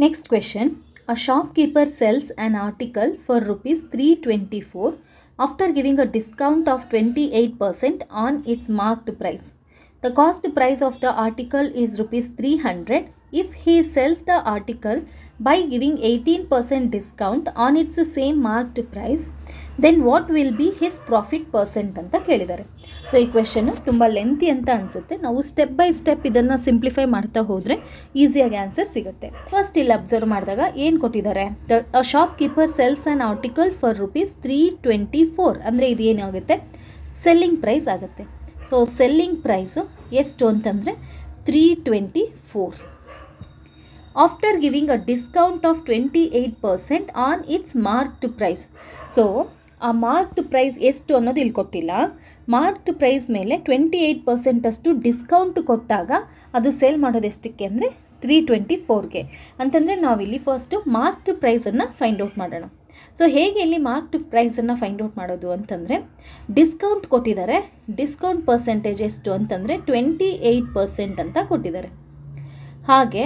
Next question. A shopkeeper sells an article for rupees 324 after giving a discount of 28% on its marked price. The cost price of the article is rupees 300. If he sells the article by giving 18% discount on its same marked price, then what will be his profit percent ಅಂತ ಕೇಳಿದ್ದಾರೆ. So ಈ question ತುಂಬ lengthy ಅಂತ ಅನಿಸುತ್ತೆ. ನಾವು step by step ಇದನ್ನು simplify ಮಾಡ್ತಾ ಹೋದರೆ ಈಸಿಯಾಗಿ ಆನ್ಸರ್ ಸಿಗುತ್ತೆ. ಫಸ್ಟ್ ಇಲ್ಲಿ ಅಬ್ಸರ್ವ್ ಮಾಡಿದಾಗ ಏನು ಕೊಟ್ಟಿದ್ದಾರೆ, ದ ಶಾಪ್ ಕೀಪರ್ sells an article for rupees 324 ಅಂದರೆ ಇದು ಏನಾಗುತ್ತೆ, ಸೆಲ್ಲಿಂಗ್ ಪ್ರೈಸ್ ಆಗುತ್ತೆ. ಸೊ ಸೆಲ್ಲಿಂಗ್ ಪ್ರೈಸು ಎಷ್ಟು ಅಂತಂದರೆ 324 after giving a discount of 28% on its marked price. So ಆ ಮಾರ್ಕ್ಡ್ ಪ್ರೈಸ್ ಎಷ್ಟು ಅನ್ನೋದು ಇಲ್ಲಿ ಕೊಟ್ಟಿಲ್ಲ. ಮಾರ್ಕ್ಡ್ ಪ್ರೈಸ್ ಮೇಲೆ 28% ಅಷ್ಟು ಡಿಸ್ಕೌಂಟ್ ಕೊಟ್ಟಾಗ ಅದು ಸೇಲ್ ಮಾಡೋದು ಎಷ್ಟಕ್ಕೆ ಅಂದರೆ 324ಗೆ ಅಂತಂದರೆ ನಾವಿಲ್ಲಿ ಫಸ್ಟು ಮಾರ್ಕ್ಡ್ ಪ್ರೈಸನ್ನು ಫೈಂಡ್ ಔಟ್ ಮಾಡೋಣ. ಸೊ ಹೇಗೆ ಇಲ್ಲಿ ಮಾರ್ಕ್ಡ್ ಪ್ರೈಸನ್ನು ಫೈಂಡ್ ಔಟ್ ಮಾಡೋದು ಅಂತಂದರೆ, ಡಿಸ್ಕೌಂಟ್ ಕೊಟ್ಟಿದ್ದಾರೆ. ಡಿಸ್ಕೌಂಟ್ ಪರ್ಸೆಂಟೇಜ್ ಎಷ್ಟು ಅಂತಂದರೆ 28% ಅಂತ ಕೊಟ್ಟಿದ್ದಾರೆ. ಹಾಗೆ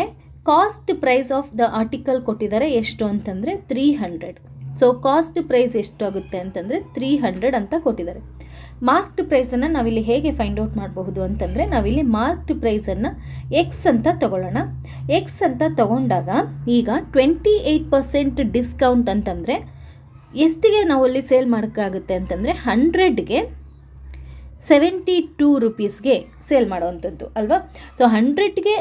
cost price of the article ಕೊಟ್ಟಿದ್ದಾರೆ ಎಷ್ಟು ಅಂತಂದರೆ 300. ಸೊ ಕಾಸ್ಟ್ ಪ್ರೈಸ್ ಎಷ್ಟು ಆಗುತ್ತೆ ಅಂತಂದರೆ 300 ಅಂತ ಕೊಟ್ಟಿದ್ದಾರೆ. ಮಾರ್ಕ್ಡ್ ಪ್ರೈಸನ್ನು ನಾವಿಲ್ಲಿ ಹೇಗೆ ಫೈಂಡ್ ಔಟ್ ಮಾಡಬಹುದು ಅಂತಂದರೆ, ನಾವಿಲ್ಲಿ ಮಾರ್ಕ್ಡ್ ಪ್ರೈಸನ್ನು ಎಕ್ಸ್ ಅಂತ ತಗೊಳ್ಳೋಣ. ಎಕ್ಸ್ ಅಂತ ತಗೊಂಡಾಗ ಈಗ 28% ಡಿಸ್ಕೌಂಟ್ ಅಂತಂದರೆ ಎಷ್ಟಿಗೆ ನಾವು ಅಲ್ಲಿ ಸೇಲ್ ಮಾಡೋಕ್ಕಾಗುತ್ತೆ ಅಂತಂದರೆ 100ಗೆ 72 ರೂಪೀಸ್ಗೆ ಸೇಲ್ ಮಾಡೋವಂಥದ್ದು ಅಲ್ವಾ. ಸೊ 100ಗೆ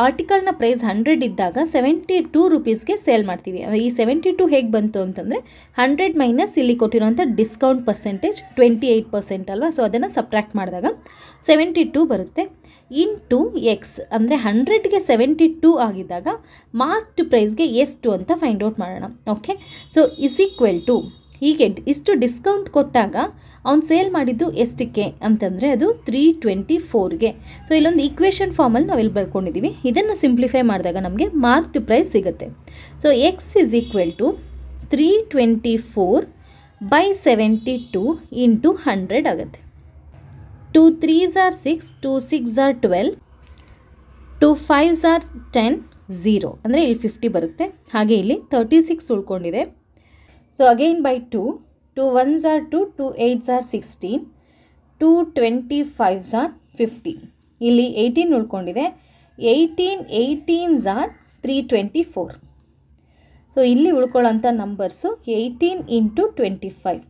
ಆರ್ಟಿಕಲ್ನ ಪ್ರೈಸ್ 100 ಇದ್ದಾಗ 72 ರೂಪೀಸ್ಗೆ ಸೇಲ್ ಮಾಡ್ತೀವಿ. ಈ 72 ಹೇಗೆ ಬಂತು ಅಂತಂದರೆ 100 ಮೈನಸ್ ಇಲ್ಲಿ ಕೊಟ್ಟಿರೋಂಥ ಡಿಸ್ಕೌಂಟ್ ಪರ್ಸೆಂಟೇಜ್ 28% ಅಲ್ವಾ. ಸೊ ಅದನ್ನು ಸಬ್ಟ್ರಾಕ್ಟ್ ಮಾಡಿದಾಗ 72 ಬರುತ್ತೆ. ಇಂಟು ಎಕ್ಸ್ ಅಂದರೆ 100ಗೆ 72 ಆಗಿದ್ದಾಗ ಮಾರ್ಕ್ಡ್ ಪ್ರೈಸ್ಗೆ ಎಷ್ಟು ಅಂತ ಫೈಂಡ್ ಔಟ್ ಮಾಡೋಣ. Okay, so is equal to ಹೀಗೆ ಇಷ್ಟು ಡಿಸ್ಕೌಂಟ್ ಕೊಟ್ಟಾಗ ಅವ್ನು ಸೇಲ್ ಮಾಡಿದ್ದು ಎಷ್ಟಕ್ಕೆ ಅಂತಂದರೆ ಅದು 324ಗೆ. ಸೊ ಇಲ್ಲೊಂದು ಈಕ್ವೇಷನ್ ಫಾರ್ಮಲ್ಲಿ ನಾವಿಲ್ಲಿ ಬರ್ಕೊಂಡಿದ್ದೀವಿ. ಇದನ್ನು ಸಿಂಪ್ಲಿಫೈ ಮಾಡಿದಾಗ ನಮಗೆ ಮಾರ್ಕ್ಡ್ ಪ್ರೈಸ್ ಸಿಗುತ್ತೆ. So x is equal to 324/72 into 100 ಆಗುತ್ತೆ. 2 3s are 6, 2 6s are 12, 2 5s are 10, 0 ಅಂದರೆ ಇಲ್ಲಿ 50 ಬರುತ್ತೆ. ಹಾಗೆ ಇಲ್ಲಿ 36 ಉಳ್ಕೊಂಡಿದೆ. So again by 2 1s are 2, 2 8s are 16, 2 25s are 50. ಇಲ್ಲಿ 18 ಉಳ್ಕೊಂಡಿದೆ. 18s are 324. ಸೊ ಇಲ್ಲಿ ಉಳ್ಕೊಳ್ಳೋಂಥ ನಂಬರ್ಸು 18 ಇಂಟು 25.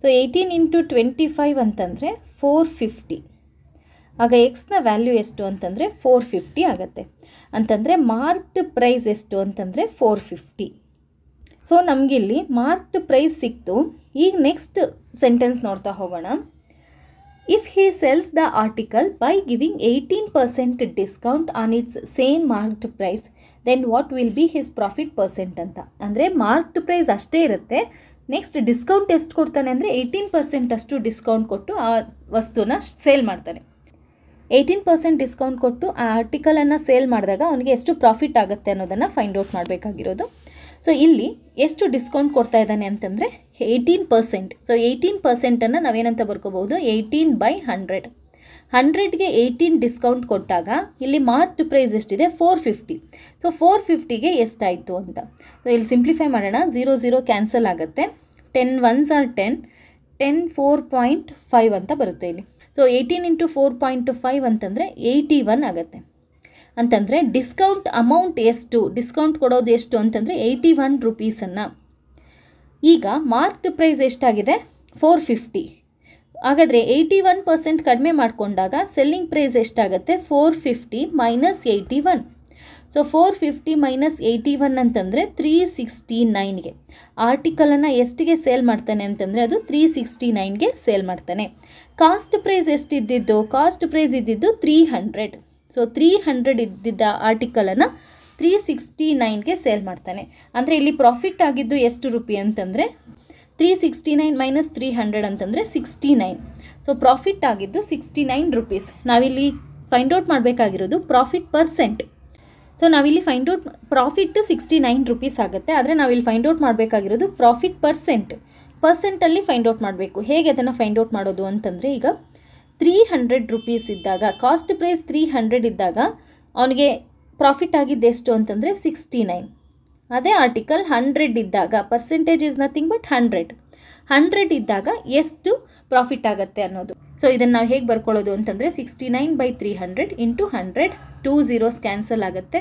ಸೊ 18 ಇಂಟು 25 ಅಂತಂದರೆ 450. ಆಗ ಎಕ್ಸ್ನ ವ್ಯಾಲ್ಯೂ ಎಷ್ಟು ಅಂತಂದರೆ 450 ಆಗುತ್ತೆ. ಅಂತಂದರೆ ಮಾರ್ಕ್ಡ್ ಪ್ರೈಸ್ ಎಷ್ಟು ಅಂತಂದರೆ 450. ಸೊ ನಮಗಿಲ್ಲಿ ಮಾರ್ಕ್ಡ್ ಪ್ರೈಸ್ ಸಿಕ್ತು. ಈಗ ನೆಕ್ಸ್ಟ್ ಸೆಂಟೆನ್ಸ್ ನೋಡ್ತಾ ಹೋಗೋಣ. If he sells the article by giving 18% discount on its same marked price, then what will be his profit percent ಅಂತ. ಅಂದರೆ ಮಾರ್ಕ್ಡ್ ಪ್ರೈಸ್ ಅಷ್ಟೇ ಇರುತ್ತೆ. ನೆಕ್ಸ್ಟ್ ಡಿಸ್ಕೌಂಟ್ ಎಷ್ಟು ಕೊಡ್ತಾನೆ ಅಂದರೆ 18% ಅಷ್ಟು ಡಿಸ್ಕೌಂಟ್ ಕೊಟ್ಟು ಆ ವಸ್ತುನ ಸೇಲ್ ಮಾಡ್ತಾನೆ. 18% ಡಿಸ್ಕೌಂಟ್ ಕೊಟ್ಟು ಆ ಆರ್ಟಿಕಲನ್ನು ಸೇಲ್ ಮಾಡಿದಾಗ ಅವನಿಗೆ ಎಷ್ಟು ಪ್ರಾಫಿಟ್ ಆಗುತ್ತೆ ಅನ್ನೋದನ್ನು ಫೈಂಡ್ ಔಟ್ ಮಾಡಬೇಕಾಗಿರೋದು. ಸೊ ಇಲ್ಲಿ ಎಷ್ಟು ಡಿಸ್ಕೌಂಟ್ ಕೊಡ್ತಾ ಇದ್ದಾನೆ ಅಂತಂದರೆ 18%. ಸೊ 18%ಅನ್ನು ನಾವೇನಂತ ಬರ್ಕೋಬಹುದು, 18/100. 100ಗೆ 18 ಡಿಸ್ಕೌಂಟ್ ಕೊಟ್ಟಾಗ ಇಲ್ಲಿ ಮಾರ್ಕ್ಡ್ ಪ್ರೈಸ್ ಎಷ್ಟಿದೆ 450. ಸೊ 450ಗೆ ಎಷ್ಟಾಯಿತು ಅಂತ. ಸೊ ಇಲ್ಲಿ ಸಿಂಪ್ಲಿಫೈ ಮಾಡೋಣ. 0 0 ಕ್ಯಾನ್ಸಲ್ ಆಗುತ್ತೆ. 10 1s are 10, 10 4.5 ಅಂತ ಬರುತ್ತೆ ಇಲ್ಲಿ. ಸೊ 18 ಇಂಟು 4.5 ಅಂತಂದರೆ 81 ಆಗುತ್ತೆ. ಅಂತಂದರೆ ಡಿಸ್ಕೌಂಟ್ ಅಮೌಂಟ್ ಎಷ್ಟು, ಡಿಸ್ಕೌಂಟ್ ಕೊಡೋದು ಎಷ್ಟು ಅಂತಂದರೆ 81 ರೂಪೀಸನ್ನು. ಈಗ ಮಾರ್ಕ್ಡ್ ಪ್ರೈಸ್ ಎಷ್ಟಾಗಿದೆ 450. ಹಾಗಾದರೆ 81% ಕಡಿಮೆ ಮಾಡಿಕೊಂಡಾಗ ಸೆಲ್ಲಿಂಗ್ ಪ್ರೈಸ್ ಎಷ್ಟಾಗುತ್ತೆ 450 ಮೈನಸ್ 81. ಸೊ 450 ಮೈನಸ್ 81 ಅಂತಂದರೆ 369ಗೆ. ಆರ್ಟಿಕಲನ್ನು ಎಷ್ಟಿಗೆ ಸೇಲ್ ಮಾಡ್ತಾನೆ ಅಂತಂದರೆ ಅದು 369ಗೆ ಸೇಲ್ ಮಾಡ್ತಾನೆ. ಕಾಸ್ಟ್ ಪ್ರೈಸ್ ಎಷ್ಟಿದ್ದಿದ್ದು, ಕಾಸ್ಟ್ ಪ್ರೈಸ್ ಇದ್ದಿದ್ದು 300. ಸೊ 300 ಇದ್ದಿದ್ದ ಆರ್ಟಿಕಲನ್ನು 369ಗೆ ಸೇಲ್ ಮಾಡ್ತಾನೆ. ಅಂದರೆ ಇಲ್ಲಿ ಪ್ರಾಫಿಟ್ ಆಗಿದ್ದು ಎಷ್ಟು ರೂಪಾಯಿ ಅಂತಂದರೆ 369 ಮೈನಸ್ 300 ಅಂತಂದರೆ 69. ಸೊ ಪ್ರಾಫಿಟ್ ಆಗಿದ್ದು 69 ರೂಪೀಸ್. ನಾವಿಲ್ಲಿ ಫೈಂಡ್ ಔಟ್ ಮಾಡಬೇಕಾಗಿರೋದು ಪ್ರಾಫಿಟ್ ಪರ್ಸೆಂಟ್. ಸೊ ನಾವಿಲ್ಲಿ ಫೈಂಡ್ ಔಟ್ ಪ್ರಾಫಿಟ್ 69 ರೂಪೀಸ್ ಆಗುತ್ತೆ. ಆದರೆ ನಾವಿಲ್ಲಿ ಫೈಂಡ್ ಔಟ್ ಮಾಡಬೇಕಾಗಿರೋದು ಪ್ರಾಫಿಟ್ ಪರ್ಸೆಂಟಲ್ಲಿ ಫೈಂಡ್ ಔಟ್ ಮಾಡಬೇಕು. ಹೇಗೆ ಅದನ್ನು ಫೈಂಡ್ ಔಟ್ ಮಾಡೋದು ಅಂತಂದರೆ, ಈಗ 300 ರೂಪೀಸ್ ಇದ್ದಾಗ, ಕಾಸ್ಟ್ ಪ್ರೈಸ್ 300 ಇದ್ದಾಗ ಅವನಿಗೆ ಪ್ರಾಫಿಟ್ ಆಗಿದ್ದು ಎಷ್ಟು ಅಂತಂದರೆ 69. ಅದೇ ಆರ್ಟಿಕಲ್ 100 ಇದ್ದಾಗ ಪರ್ಸೆಂಟೇಜ್ ಇಸ್ ನಥಿಂಗ್ ಬಟ್ 100 ಇದ್ದಾಗ ಎಷ್ಟು ಪ್ರಾಫಿಟ್ ಆಗುತ್ತೆ ಅನ್ನೋದು. ಸೊ ಇದನ್ನು ನಾವು ಹೇಗೆ ಬರ್ಕೊಳ್ಳೋದು ಅಂತಂದರೆ 69/300 ಇಂಟು 100. 2 zeros ಕ್ಯಾನ್ಸಲ್ ಆಗುತ್ತೆ.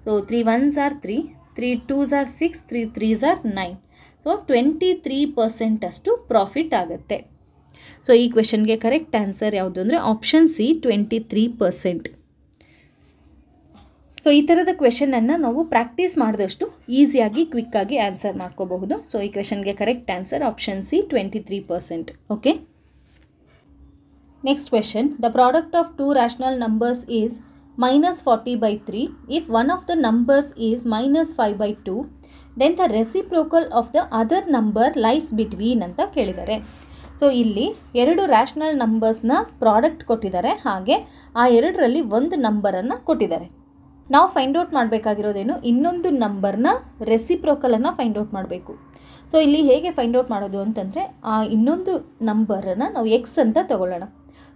So 3 1s are 3, 3 2s are 6, 3 3s are 9. So 23% ಅಷ್ಟು ಪ್ರಾಫಿಟ್ ಆಗುತ್ತೆ. ಸೊ ಈ ಕ್ವೆಶನ್ಗೆ ಕರೆಕ್ಟ್ ಆನ್ಸರ್ ಯಾವುದು ಅಂದರೆ ಆಪ್ಷನ್ ಸಿ 23%. ಸೊ ಈ ಥರದ ಕ್ವೆಶನನ್ನು ನಾವು ಪ್ರಾಕ್ಟೀಸ್ ಮಾಡಿದಷ್ಟು ಈಸಿಯಾಗಿ ಕ್ವಿಕ್ಕಾಗಿ ಆನ್ಸರ್ ಮಾಡ್ಕೋಬಹುದು. ಸೊ ಈ ಕ್ವೆಶನ್ಗೆ correct answer option C 23%. Okay, next question. The product of two rational numbers is -40/3 if one of the numbers is -5/2 then the reciprocal of the other number lies between ಅಂತ ಕೇಳಿದ್ದಾರೆ. So ಇಲ್ಲಿ ಎರಡು rational ನಂಬರ್ಸ್ನ product ಕೊಟ್ಟಿದ್ದಾರೆ, ಹಾಗೆ ಆ ಎರಡರಲ್ಲಿ ಒಂದು ನಂಬರನ್ನು ಕೊಟ್ಟಿದ್ದಾರೆ. ನಾವು ಫೈಂಡ್ ಔಟ್ ಮಾಡಬೇಕಾಗಿರೋದೇನು, ಇನ್ನೊಂದು ನಂಬರ್ನ ರೆಸಿಪ್ರೋಕಲನ್ನು ಫೈಂಡ್ ಔಟ್ ಮಾಡಬೇಕು. ಸೊ ಇಲ್ಲಿ ಹೇಗೆ ಫೈಂಡ್ ಔಟ್ ಮಾಡೋದು ಅಂತಂದರೆ ಆ ಇನ್ನೊಂದು ನಂಬರನ್ನು ನಾವು ಎಕ್ಸ್ ಅಂತ ತಗೊಳ್ಳೋಣ.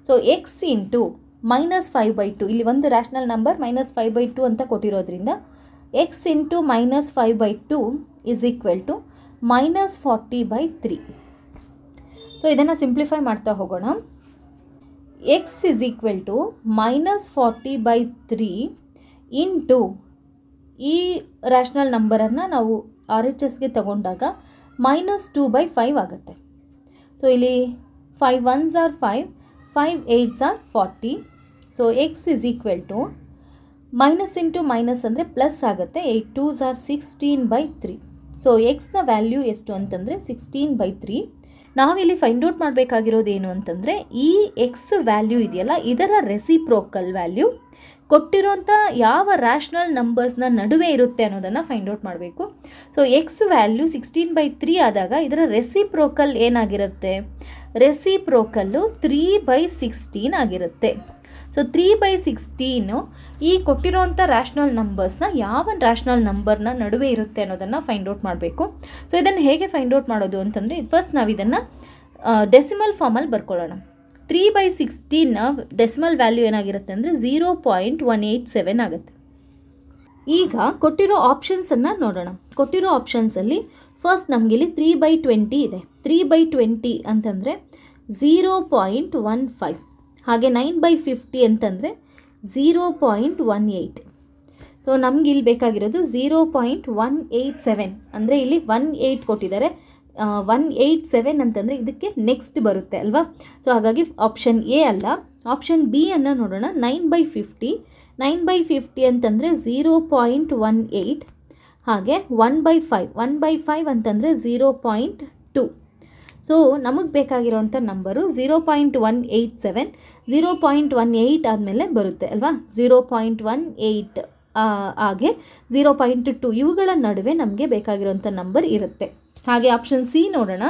ಸೊ ಎಕ್ಸ್ ಇಂಟು -5/2, ಇಲ್ಲಿ ಒಂದು ರ್ಯಾಷನಲ್ ನಂಬರ್ -5/2 ಅಂತ ಕೊಟ್ಟಿರೋದ್ರಿಂದ X into -5/2 is equal to -40/3. So ಇದನ್ನು ಸಿಂಪ್ಲಿಫೈ ಮಾಡ್ತಾ ಹೋಗೋಣ. X is equal to -40/3 into ಈ ರ್ಯಾಷನಲ್ ನಂಬರನ್ನು ನಾವು RHSಗೆ ತಗೊಂಡಾಗ -2/5 ಆಗುತ್ತೆ. ಸೊ ಇಲ್ಲಿ 5 1s are 5, 5 8s are 40. So x is equal to minus into minus ಅಂದರೆ ಪ್ಲಸ್ ಆಗುತ್ತೆ. 8 2s are 16/3. ಸೊ ಎಕ್ಸ್ನ ವ್ಯಾಲ್ಯೂ ಎಷ್ಟು ಅಂತಂದರೆ 16/3. ನಾವಿಲ್ಲಿ ಫೈಂಡ್ ಔಟ್ ಮಾಡಬೇಕಾಗಿರೋದು ಏನು ಅಂತಂದರೆ ಈ ಎಕ್ಸ್ ವ್ಯಾಲ್ಯೂ ಇದೆಯಲ್ಲ ಇದರ ರೆಸಿಪ್ರೋಕಲ್ ವ್ಯಾಲ್ಯೂ ಕೊಟ್ಟಿರೋಂಥ ಯಾವ ರ್ಯಾಷನಲ್ ನಂಬರ್ಸ್ನ ನಡುವೆ ಇರುತ್ತೆ ಅನ್ನೋದನ್ನು ಫೈಂಡ್ ಔಟ್ ಮಾಡಬೇಕು. ಸೊ ಎಕ್ಸ್ ವ್ಯಾಲ್ಯೂ 16/3 ಆದಾಗ ಇದರ ರೆಸಿಪ್ರೋಕಲ್ ಏನಾಗಿರುತ್ತೆ, ರೆಸಿಪ್ರೋಕಲ್ಲು 3/16 ಆಗಿರುತ್ತೆ. ಸೊ 3/16 ಈ ಕೊಟ್ಟಿರೋಂಥ ರ್ಯಾಷನಲ್ ನಂಬರ್ಸ್ನ ಯಾವ ರ್ಯಾಷನಲ್ ನಂಬರ್ನ ನಡುವೆ ಇರುತ್ತೆ ಅನ್ನೋದನ್ನು ಫೈಂಡ್ ಔಟ್ ಮಾಡಬೇಕು. ಸೊ ಇದನ್ನು ಹೇಗೆ ಫೈಂಡ್ ಔಟ್ ಮಾಡೋದು ಅಂತಂದರೆ ಫಸ್ಟ್ ನಾವು ಇದನ್ನು ಡೆಸಿಮಲ್ ಫಾರ್ಮಲ್ಲಿ ಬರ್ಕೊಳ್ಳೋಣ. 3/16ನ ಡೆಸಿಮಲ್ ವ್ಯಾಲ್ಯೂ ಏನಾಗಿರುತ್ತೆ ಅಂದರೆ 0.187 ಆಗುತ್ತೆ. ಈಗ ಕೊಟ್ಟಿರೋ ಆಪ್ಷನ್ಸನ್ನು ನೋಡೋಣ. ಕೊಟ್ಟಿರೋ ಆಪ್ಷನ್ಸಲ್ಲಿ ಫಸ್ಟ್ ನಮಗಿಲ್ಲಿ 3/20 ಇದೆ. 3/20 ಅಂತಂದರೆ 0.15, ಹಾಗೆ 9/50 ಅಂತಂದರೆ 0.18. ಸೊ ನಮ್ಗೆ ಇಲ್ಲಿ ಬೇಕಾಗಿರೋದು 0.187 ಅಂದರೆ ಇಲ್ಲಿ 18 ಕೊಟ್ಟಿದ್ದಾರೆ. 187 ಅಂತಂದರೆ ಇದಕ್ಕೆ ನೆಕ್ಸ್ಟ್ ಬರುತ್ತೆ ಅಲ್ವಾ. ಸೊ ಹಾಗಾಗಿ ಆಪ್ಷನ್ ಎ ಅಲ್ಲ, ಆಪ್ಷನ್ ಬಿ ಅನ್ನು ನೋಡೋಣ. 9/50 ಅಂತಂದರೆ 0.18, ಹಾಗೆ 1/5 ಅಂತಂದರೆ 0.2. ಸೊ ನಮಗೆ ಬೇಕಾಗಿರೋಂಥ ನಂಬರು 0.187, 0.18 ಆದಮೇಲೆ ಬರುತ್ತೆ ಅಲ್ವಾ. 0.18 ಹಾಗೆ 0.2 ಇವುಗಳ ನಡುವೆ ನಮಗೆ ಬೇಕಾಗಿರೋಂಥ ನಂಬರ್ ಇರುತ್ತೆ. ಹಾಗೆ ಆಪ್ಷನ್ ಸಿ ನೋಡೋಣ.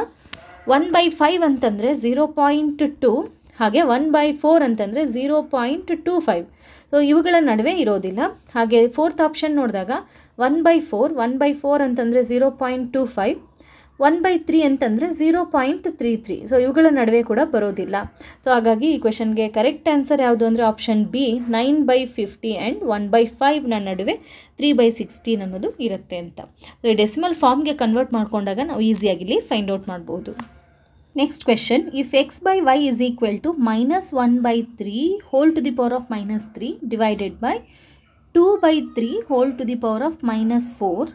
1/5 ಅಂತಂದರೆ 0.2, ಹಾಗೆ 1/4 ಅಂತಂದರೆ 0.25. ಸೊ ಇವುಗಳ ನಡುವೆ ಇರೋದಿಲ್ಲ. ಹಾಗೆ ಫೋರ್ತ್ ಆಪ್ಷನ್ ನೋಡಿದಾಗ 1/4 ಅಂತಂದರೆ 0.25, 1/3 ಅಂತಂದರೆ 0.33. ಸೊ ಇವುಗಳ ನಡುವೆ ಕೂಡ ಬರೋದಿಲ್ಲ. ಸೊ ಹಾಗಾಗಿ ಈ ಕ್ವೆಶನ್ಗೆ ಕರೆಕ್ಟ್ ಆನ್ಸರ್ ಯಾವುದು ಅಂದರೆ ಆಪ್ಷನ್ ಬಿ 9/50 ಆ್ಯಂಡ್ 1/5ನ ನಡುವೆ 3/16 ಅನ್ನೋದು ಇರುತ್ತೆ ಅಂತ. ಸೊ ಈ ಡೆಸಿಮಲ್ ಫಾರ್ಮ್ಗೆ ಕನ್ವರ್ಟ್ ಮಾಡ್ಕೊಂಡಾಗ ನಾವು ಈಸಿಯಾಗಿ ಇಲ್ಲಿ ಫೈಂಡ್ ಔಟ್ ಮಾಡ್ಬೋದು. Next question. If x/y is equal to -1/3 whole to the power of -3 divided by 2/3 whole to the power of -4,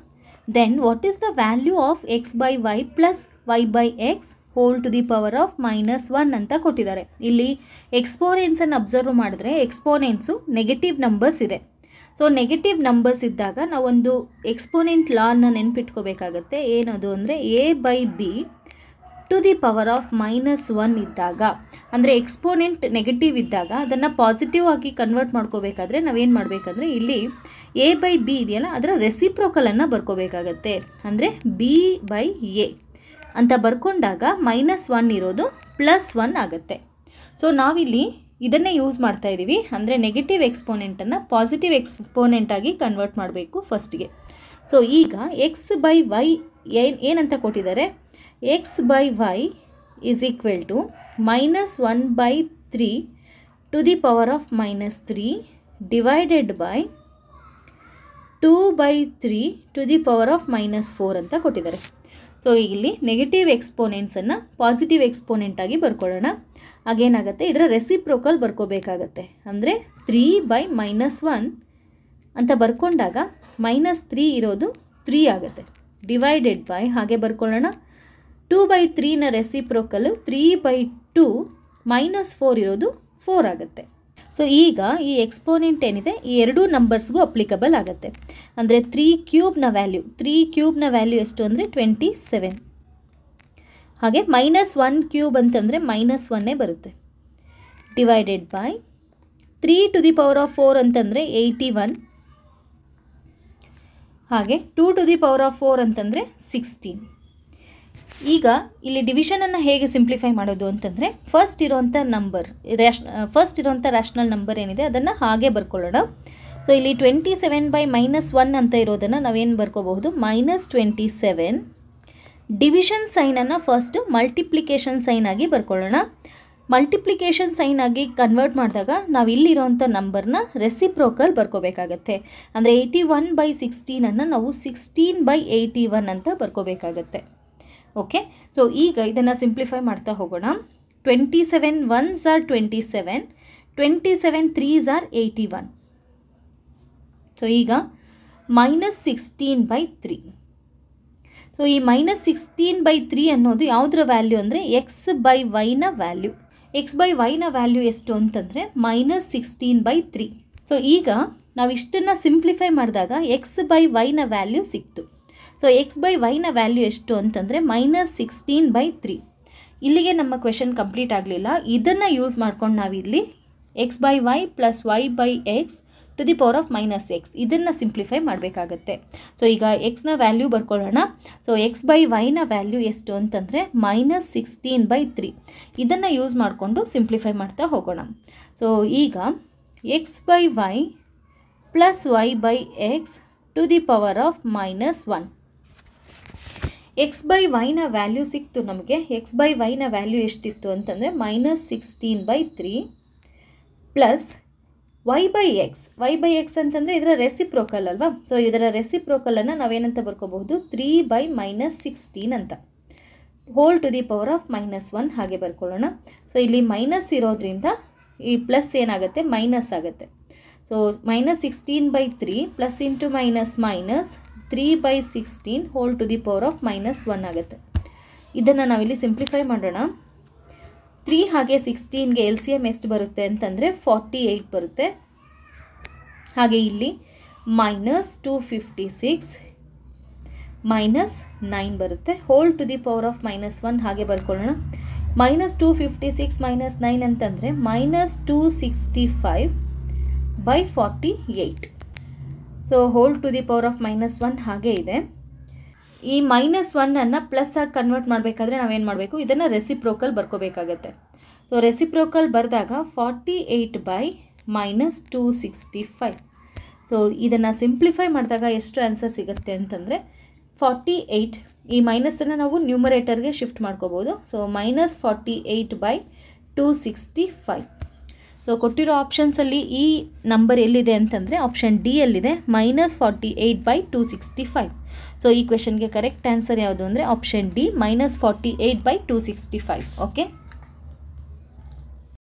then what is the value of x/y plus y/x whole to the power of -1 ಅಂತ ಕೊಟ್ಟಿದ್ದಾರೆ. ಇಲ್ಲಿ ಎಕ್ಸ್ಪೋನೆನ್ಸನ್ನು observe ಮಾಡಿದ್ರೆ ಎಕ್ಸ್ಪೋನೆನ್ಸು negative numbers ಇದೆ. So negative numbers ಇದ್ದಾಗ ನಾವೊಂದು exponent ಲಾನ ನೆನ್ಪಿಟ್ಕೋಬೇಕಾಗತ್ತೆ. ಏನದು ಅಂದರೆ a/b to the power of -1 ಇದ್ದಾಗ, ಅಂದರೆ ಎಕ್ಸ್ಪೋನೆಂಟ್ ನೆಗೆಟಿವ್ ಇದ್ದಾಗ ಅದನ್ನು ಪಾಸಿಟಿವ್ ಆಗಿ ಕನ್ವರ್ಟ್ ಮಾಡ್ಕೋಬೇಕಾದ್ರೆ ನಾವೇನು ಮಾಡಬೇಕಂದ್ರೆ ಇಲ್ಲಿ a/b ಇದೆಯಲ್ಲ ಅದರ ರೆಸಿಪ್ರೋಕಲನ್ನು ಬರ್ಕೋಬೇಕಾಗತ್ತೆ. ಅಂದರೆ b/a ಅಂತ ಬರ್ಕೊಂಡಾಗ -1 ಇರೋದು +1 ಆಗುತ್ತೆ. ಸೊ ನಾವಿಲ್ಲಿ ಇದನ್ನೇ ಯೂಸ್ ಮಾಡ್ತಾ ಇದ್ದೀವಿ. ಅಂದರೆ ನೆಗೆಟಿವ್ ಎಕ್ಸ್ಪೋನೆಂಟನ್ನು ಪಾಸಿಟಿವ್ ಎಕ್ಸ್ಪೋನೆಂಟಾಗಿ ಕನ್ವರ್ಟ್ ಮಾಡಬೇಕು ಫಸ್ಟ್ಗೆ. ಸೊ ಈಗ x/y ಏನಂತ ಕೊಟ್ಟಿದ್ದಾರೆ, x/y is equal to -1/3 to the power of -3 divided by 2/3 to the power of -4 ಅಂತ ಕೊಟ್ಟಿದ್ದಾರೆ. ಸೊ ಇಲ್ಲಿ ನೆಗೆಟಿವ್ ಎಕ್ಸ್ಪೋನೆಂಟ್ಸನ್ನು ಪಾಸಿಟಿವ್ ಎಕ್ಸ್ಪೋನೆಂಟ್ ಆಗಿ ಬರ್ಕೊಳ್ಳೋಣ. ಆಗೇನಾಗುತ್ತೆ, ಇದರ ರೆಸಿಪ್ರೋಕಲ್ ಬರ್ಕೋಬೇಕಾಗತ್ತೆ. ಅಂದರೆ 3/-1 ಅಂತ ಬರ್ಕೊಂಡಾಗ -3 ಇರೋದು 3 ಆಗುತ್ತೆ. ಡಿವೈಡೆಡ್ ಬೈ ಹಾಗೆ ಬರ್ಕೊಳ್ಳೋಣ. 2/3ನ ರೆಸಿಪ್ರೋಕಲ್ 3/2 -4 ಇರೋದು 4 ಆಗುತ್ತೆ. ಸೊ ಈಗ ಈ ಎಕ್ಸ್ಪೋನೆಂಟ್ ಏನಿದೆ ಈ ಎರಡೂ ನಂಬರ್ಸ್ಗೂ ಅಪ್ಲಿಕಬಲ್ ಆಗುತ್ತೆ. ಅಂದರೆ 3 ವ್ಯಾಲ್ಯೂ ಎಷ್ಟು ಅಂದರೆ 27. ಹಾಗೆ -1³ ಅಂತಂದರೆ -1 ಬರುತ್ತೆ. Divided by 3 to the power of 4 ಅಂತಂದರೆ 81. ಹಾಗೆ 2 ಟು ದಿ ಪವರ್ ಆಫ್ 4 ಅಂತಂದರೆ 16. ಈಗ ಇಲ್ಲಿ ಡಿವಿಷನನ್ನು ಹೇಗೆ ಸಿಂಪ್ಲಿಫೈ ಮಾಡೋದು ಅಂತಂದರೆ ಫಸ್ಟ್ ಇರೋಂಥ ರ್ಯಾಷನಲ್ ನಂಬರ್ ಏನಿದೆ ಅದನ್ನು ಹಾಗೆ ಬರ್ಕೊಳ್ಳೋಣ. ಸೊ ಇಲ್ಲಿ 27/-1 ಅಂತ ಇರೋದನ್ನು ನಾವೇನು ಬರ್ಕೋಬಹುದು, -27. ಡಿವಿಷನ್ ಸೈನನ್ನು ಫಸ್ಟ್ ಮಲ್ಟಿಪ್ಲಿಕೇಶನ್ ಸೈನ್ ಆಗಿ ಬರ್ಕೊಳ್ಳೋಣ. ಮಲ್ಟಿಪ್ಲಿಕೇಶನ್ ಸೈನ್ ಆಗಿ ಕನ್ವರ್ಟ್ ಮಾಡಿದಾಗ ನಾವು ಇಲ್ಲಿರೋಂಥ ನಂಬರ್ನ ರೆಸಿಪ್ರೋಕಲ್ ಬರ್ಕೋಬೇಕಾಗತ್ತೆ. ಅಂದರೆ 81/16 ನಾವು 16/81 ಅಂತ ಬರ್ಕೋಬೇಕಾಗತ್ತೆ. ಓಕೆ, ಸೊ ಈಗ ಇದನ್ನು ಸಿಂಪ್ಲಿಫೈ ಮಾಡ್ತಾ ಹೋಗೋಣ. 27 1s are 27, 27 3s are 81. So ಈಗ -16/3. ಸೊ ಈ -16/3 ಅನ್ನೋದು ಯಾವುದರ ವ್ಯಾಲ್ಯೂ ಅಂದರೆ x/y ನ ವ್ಯಾಲ್ಯೂ. x/y ನ ವ್ಯಾಲ್ಯೂ ಎಷ್ಟು ಅಂತಂದರೆ -16/3. ಸೊ ಈಗ ನಾವು ಇಷ್ಟನ್ನು ಸಿಂಪ್ಲಿಫೈ ಮಾಡಿದಾಗ x/y ನ ವ್ಯಾಲ್ಯೂ ಸಿಕ್ತು. ಸೊ x/y ನ ವ್ಯಾಲ್ಯೂ ಎಷ್ಟು ಅಂತಂದರೆ -16/3. ಇಲ್ಲಿಗೆ ನಮ್ಮ ಕ್ವೆಶನ್ ಕಂಪ್ಲೀಟ್ ಆಗಲಿಲ್ಲ. ಇದನ್ನು ಯೂಸ್ ಮಾಡ್ಕೊಂಡು ನಾವಿಲ್ಲಿ x/y + y/x to the power of -x ಇದನ್ನು ಸಿಂಪ್ಲಿಫೈ ಮಾಡಬೇಕಾಗತ್ತೆ. ಸೊ ಈಗ ಎಕ್ಸ್ನ ವ್ಯಾಲ್ಯೂ ಬರ್ಕೊಳ್ಳೋಣ. ಸೊ x/y ನ ವ್ಯಾಲ್ಯೂ ಎಷ್ಟು ಅಂತಂದರೆ -16/3. ಇದನ್ನು ಯೂಸ್ ಮಾಡಿಕೊಂಡು ಸಿಂಪ್ಲಿಫೈ ಮಾಡ್ತಾ ಹೋಗೋಣ. ಸೊ ಈಗ x/y + y/x to the power of -1. x/y ನ ವ್ಯಾಲ್ಯೂ ಸಿಕ್ತು ನಮಗೆ. x/y ನ ವ್ಯಾಲ್ಯೂ ಎಷ್ಟಿತ್ತು ಅಂತಂದರೆ -16/3 ಪ್ಲಸ್ y/x ಅಂತಂದರೆ ಇದರ ರೆಸಿಪ್ರೋಕಲ್ ಅಲ್ವಾ. ಸೊ ಇದರ ರೆಸಿಪ್ರೋಕಲನ್ನು ನಾವೇನಂತ ಬರ್ಕೋಬಹುದು, 3/-16 ಅಂತ, whole to the power of -1 ಹಾಗೆ ಬರ್ಕೊಳ್ಳೋಣ. ಸೊ ಇಲ್ಲಿ ಮೈನಸ್ ಇರೋದ್ರಿಂದ ಈ ಪ್ಲಸ್ ಏನಾಗುತ್ತೆ, ಮೈನಸ್ ಆಗುತ್ತೆ. So -16/3 plus into minus 3/16 whole to the power of -1 ಆಗುತ್ತೆ. ಇದನ್ನು ನಾವಿಲ್ಲಿ ಸಿಂಪ್ಲಿಫೈ ಮಾಡೋಣ. 3 ಹಾಗೆ 16ಗೆ LCM ಎಷ್ಟು ಬರುತ್ತೆ ಅಂತಂದರೆ 48 ಬರುತ್ತೆ. ಹಾಗೆ ಇಲ್ಲಿ -256 -9 ಬರುತ್ತೆ, whole to the power of -1 ಹಾಗೆ ಬರ್ಕೊಳ್ಳೋಣ. -256 -9 ಅಂತಂದರೆ -265/48. So whole to the power of -1 ಹಾಗೆ ಇದೆ. ಈ -1 ಪ್ಲಸ್ ಆಗಿ ಕನ್ವರ್ಟ್ ಮಾಡಬೇಕಾದ್ರೆ ನಾವೇನು ಮಾಡಬೇಕು, ಇದನ್ನು ರೆಸಿಪ್ರೋಕಲ್ ಬರ್ಕೋಬೇಕಾಗತ್ತೆ. ಸೊ ರೆಸಿಪ್ರೋಕಲ್ ಬರೆದಾಗ 48/-265. ಸೊ ಇದನ್ನು ಸಿಂಪ್ಲಿಫೈ ಮಾಡಿದಾಗ ಎಷ್ಟು ಆನ್ಸರ್ ಸಿಗುತ್ತೆ ಅಂತಂದರೆ 48. ಈ ಮೈನಸನ್ನು ನಾವು ನ್ಯೂಮರೇಟರ್ಗೆ ಶಿಫ್ಟ್ ಮಾಡ್ಕೋಬೋದು. ಸೊ -48/265. ಸೊ ಕೊಟ್ಟಿರೋ ಆಪ್ಷನ್ಸಲ್ಲಿ ಈ ನಂಬರ್ ಎಲ್ಲಿದೆ ಅಂತಂದರೆ ಆಪ್ಷನ್ ಡಿ ಯಲ್ಲಿದೆ, -48/265. ಸೊ ಈ ಕ್ವೆಶನ್ಗೆ ಕರೆಕ್ಟ್ ಆನ್ಸರ್ ಯಾವುದು ಅಂದರೆ ಆಪ್ಷನ್ ಡಿ, -48/265. ಓಕೆ.